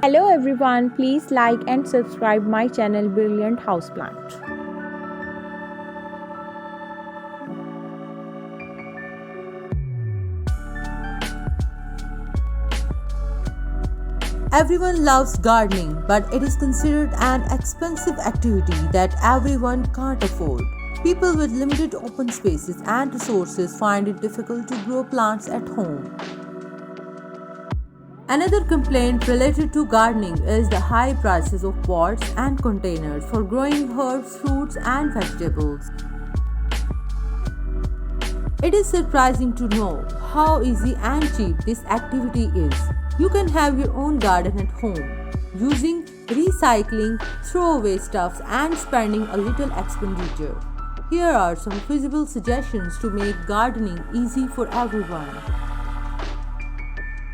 Hello everyone, please like and subscribe my channel Brilliant Houseplant. Everyone loves gardening, but it is considered an expensive activity that everyone can't afford. People with limited open spaces and resources find it difficult to grow plants at home. Another complaint related to gardening is the high prices of pots and containers for growing herbs, fruits, and vegetables. It is surprising to know how easy and cheap this activity is. You can have your own garden at home using recycling, throwaway stuffs, and spending a little expenditure. Here are some feasible suggestions to make gardening easy for everyone.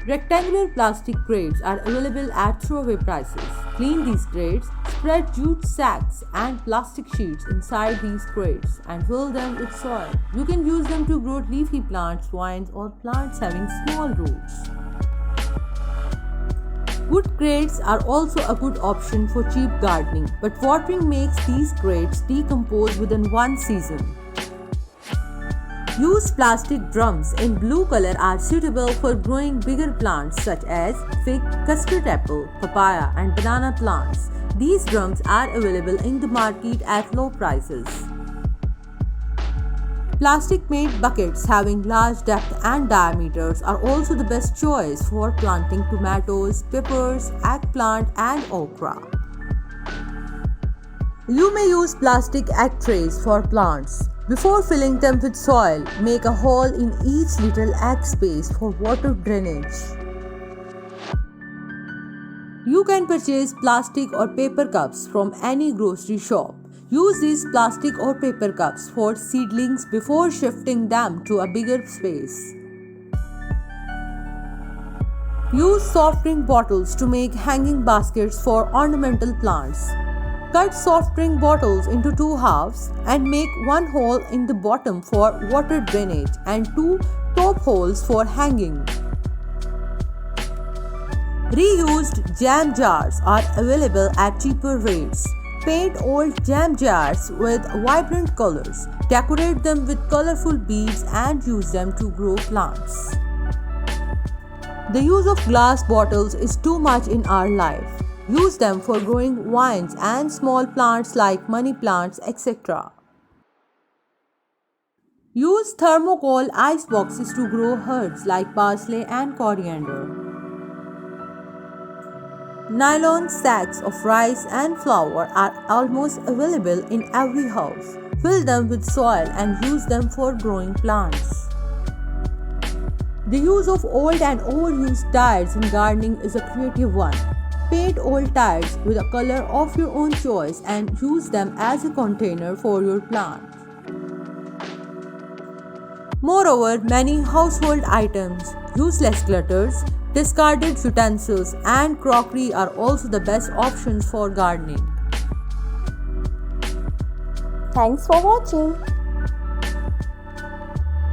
Rectangular plastic crates are available at throwaway prices. Clean these crates, spread jute sacks and plastic sheets inside these crates and fill them with soil. You can use them to grow leafy plants, vines, or plants having small roots. Wood crates are also a good option for cheap gardening, but watering makes these crates decompose within one season. Used plastic drums in blue color are suitable for growing bigger plants such as fig, custard apple, papaya, and banana plants. These drums are available in the market at low prices. Plastic-made buckets having large depth and diameters are also the best choice for planting tomatoes, peppers, eggplant, and okra. You may use plastic egg trays for plants. Before filling them with soil, make a hole in each little egg space for water drainage. You can purchase plastic or paper cups from any grocery shop. Use these plastic or paper cups for seedlings before shifting them to a bigger space. Use soft drink bottles to make hanging baskets for ornamental plants. Cut soft drink bottles into two halves and make one hole in the bottom for water drainage and two top holes for hanging. Reused jam jars are available at cheaper rates. Paint old jam jars with vibrant colors. Decorate them with colorful beads and use them to grow plants. The use of glass bottles is too much in our life. Use them for growing vines and small plants like money plants, etc. Use thermocol ice boxes to grow herbs like parsley and coriander. Nylon sacks of rice and flour are almost available in every house. Fill them with soil and use them for growing plants. The use of old and overused tires in gardening is a creative one. Paint old tires with a color of your own choice and use them as a container for your plant. Moreover, many household items, useless clutters, discarded utensils, and crockery are also the best options for gardening. Thanks for watching.